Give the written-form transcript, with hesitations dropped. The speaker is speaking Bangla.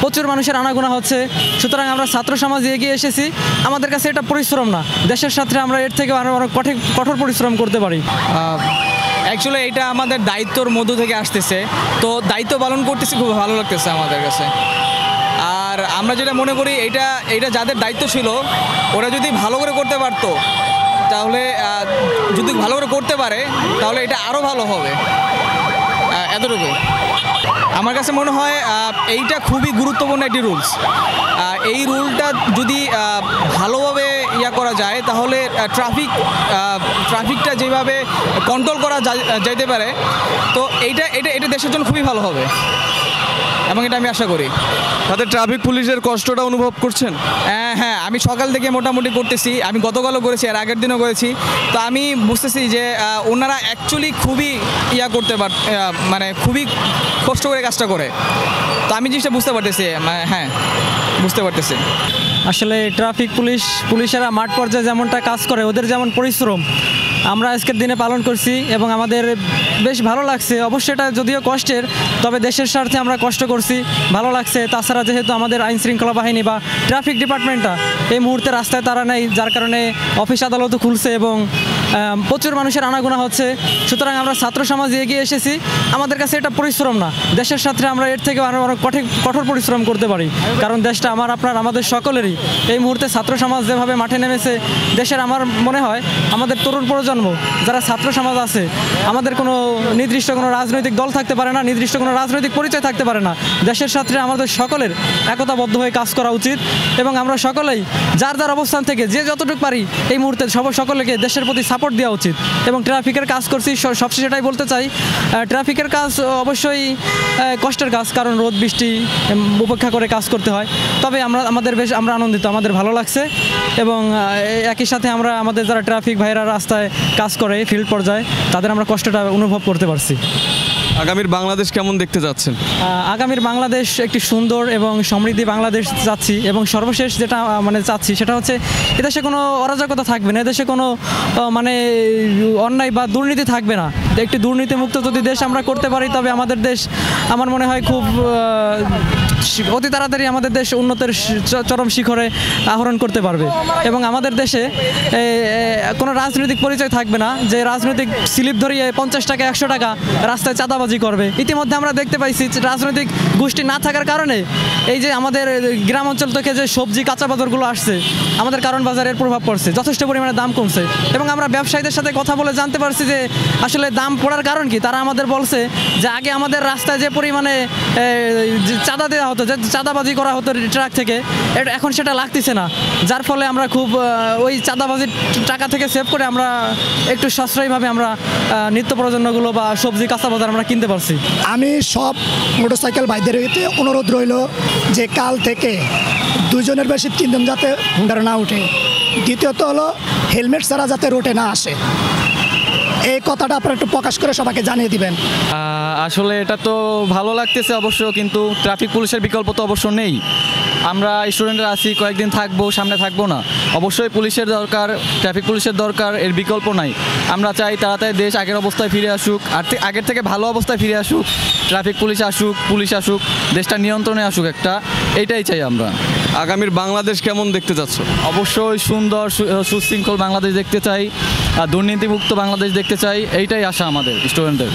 প্রচুর মানুষের আনাগোনা হচ্ছে, সুতরাং আমরা ছাত্র সমাজ এগিয়ে এসেছি। আমাদের কাছে এটা পরিশ্রম না, দেশের সাথে আমরা এর থেকে আরও কঠোর পরিশ্রম করতে পারি। অ্যাকচুয়ালি এটা আমাদের দায়িত্বর মধ্য থেকে আসতেছে, তো দায়িত্ব পালন করতেছি, খুব ভালো লাগতেছে আমাদের কাছে। আর আমরা যেটা মনে করি, এটা যাদের দায়িত্ব ছিল ওরা যদি ভালো করে করতে পারতো, তাহলে যদি ভালো করে করতে পারে তাহলে এটা আরও ভালো হবে। এতটুকুই আমার কাছে মনে হয়। এইটা খুবই গুরুত্বপূর্ণ একটি রুলস। এই রুলটা যদি ভালোভাবে করা যায় তাহলে ট্রাফিকটা যেভাবে কন্ট্রোল করা যাইতে পারে, তো এটা দেশের জন্য খুবই ভালো হবে এবং এটা আমি আশা করি। তাতে ট্রাফিক পুলিশের কষ্টটা অনুভব করছেন? হ্যাঁ, আমি সকাল থেকে মোটামুটি করতেছি, আমি গতকালও করেছি, আর আগের দিনও করেছি। তো আমি বুঝতেছি যে ওনারা অ্যাকচুয়ালি খুবই মানে খুবই কষ্ট করে কাজটা করে। তো আমি জিনিসটা বুঝতে পারতেছি, হ্যাঁ বুঝতে পারতেছি। আসলে ট্রাফিক পুলিশেরা মাঠ পর্যায়ে যেমনটা কাজ করে, ওদের যেমন পরিশ্রম আমরা আজকের দিনে পালন করছি এবং আমাদের বেশ ভালো লাগছে। অবশ্যই এটা যদিও কষ্টের, তবে দেশের স্বার্থে আমরা কষ্ট করছি, ভালো লাগছে। তাছাড়া যেহেতু আমাদের আইন শৃঙ্খলা বাহিনী বা ট্রাফিক ডিপার্টমেন্টটা এই মুহূর্তে রাস্তায় তারা নেই, যার কারণে অফিস আদালতও খুলছে এবং প্রচুর মানুষের আনাগোনা হচ্ছে, সুতরাং আমরা ছাত্র সমাজ এগিয়ে এসেছি। আমাদের কাছে এটা পরিশ্রম না, দেশের সাথে আমরা এর থেকে আরও কঠোর পরিশ্রম করতে পারি, কারণ দেশটা আমাদের সকলেরই। এই মুহূর্তে ছাত্র সমাজ যেভাবে মাঠে নেমেছে, দেশের আমার মনে হয় আমাদের তরুণ প্রজন্ম যারা ছাত্র সমাজ আছে, আমাদের কোনো নির্দিষ্ট কোনো রাজনৈতিক দল থাকতে পারে না, নির্দিষ্ট কোনো রাজনৈতিক পরিচয় থাকতে পারে না। দেশের সাথে আমাদের সকলের একতাবদ্ধ হয়ে কাজ করা উচিত এবং আমরা সকলেই যার অবস্থান থেকে যে যতটুকু পারি এই মুহূর্তে সকলকে দেশের প্রতি সাপোর্ট দেওয়া উচিত। এবং ট্রাফিকের কাজ করছি, সবশেষে এটাই বলতে চাই, ট্রাফিকের কাজ অবশ্যই কষ্টের কাজ, কারণ রোদ বৃষ্টি উপেক্ষা করে কাজ করতে হয়। তবে আমরা আনন্দিত, আমাদের ভালো লাগছে এবং একই সাথে আমরা আমাদের যারা ট্রাফিক ভাইরা রাস্তায় কাজ করে ফিল্ড পর্যায়ে, তাদের আমরা কষ্টটা অনুভব করতে পারছি। আগামীর বাংলাদেশ কেমন দেখতে যাচ্ছেন? আগামীর বাংলাদেশ একটি সুন্দর এবং সমৃদ্ধি বাংলাদেশ চাচ্ছি এবং সর্বশেষ যেটা চাচ্ছি সেটা হচ্ছে এদেশে কোনো অরাজকতা থাকবে না, এদেশে কোনো অন্যায় বা দুর্নীতি থাকবে না। একটি দুর্নীতিমুক্ত যদি দেশ আমরা করতে পারি, তবে আমাদের দেশ আমার মনে হয় খুব অতি তাড়াতাড়ি আমাদের দেশ উন্নতির চরম শিখরে আহরণ করতে পারবে এবং আমাদের দেশে কোনো রাজনৈতিক পরিচয় থাকবে না, যে রাজনৈতিক স্লিপ ধরিয়ে 50 টাকা 100 টাকা রাস্তায় চাঁদাবাজি করবে। ইতিমধ্যে আমরা দেখতে পাইছি রাজনৈতিক গোষ্ঠী না থাকার কারণে এই যে আমাদের গ্রাম অঞ্চল থেকে যে সবজি কাঁচা বাজারগুলো আসছে, আমাদের কারণ বাজারের প্রভাব পড়ছে, যথেষ্ট পরিমাণে দাম কমছে এবং আমরা ব্যবসায়ীদের সাথে কথা বলে জানতে পারছি যে আসলে দাম পড়ার কারণ কি। তারা আমাদের বলছে যে আগে আমাদের রাস্তায় যে পরিমাণে চাঁদা দেওয়া হতো, যে চাঁদাবাজি করা হতো ট্রাক থেকে, এখন সেটা লাগতেছে না, যার ফলে আমরা খুব ওই চাঁদাবাজির টাকা থেকে সেভ করে আমরা একটু সাশ্রয়ীভাবে আমরা নিত্য প্রয়োজনগুলো বা সবজি কাঁচা বাজার আমরা কিনতে পারছি। আমি সব মোটরসাইকেল ভাইদের অনুরোধ রইল যে কাল থেকে 2 জনের বেশি 3 জন যাতে হুন্ডারে না উঠে, দ্বিতীয়ত হলো হেলমেট ছাড়া যাতে রোডে না আসে। এই কথাটা আপনারা একটু প্রকাশ করে সবাইকে জানিয়ে দিবেন। আসলে এটা তো ভালো লাগতেছে অবশ্য, কিন্তু ট্রাফিক পুলিশের বিকল্প তো অবশ্য নেই। আমরা স্টুডেন্টরা আছি, কয়েকদিন থাকবো, সামনে থাকবো না। অবশ্যই পুলিশের দরকার, ট্রাফিক পুলিশের দরকার, এর বিকল্প নাই। আমরা চাই তাড়াতাড়ি দেশ আগের অবস্থায় ফিরে আসুক, আর আগের থেকে ভালো অবস্থায় ফিরে আসুক, ট্রাফিক পুলিশ আসুক, দেশটা নিয়ন্ত্রণে আসুক, এইটাই চাই আমরা। আগামীর বাংলাদেশ কেমন দেখতে চাচ্ছ? অবশ্যই সুন্দর সুশৃঙ্খল বাংলাদেশ দেখতে চাই, দুর্নীতিমুক্ত বাংলাদেশ দেখতে চাই, এইটাই আশা আমাদের স্টুডেন্টদের।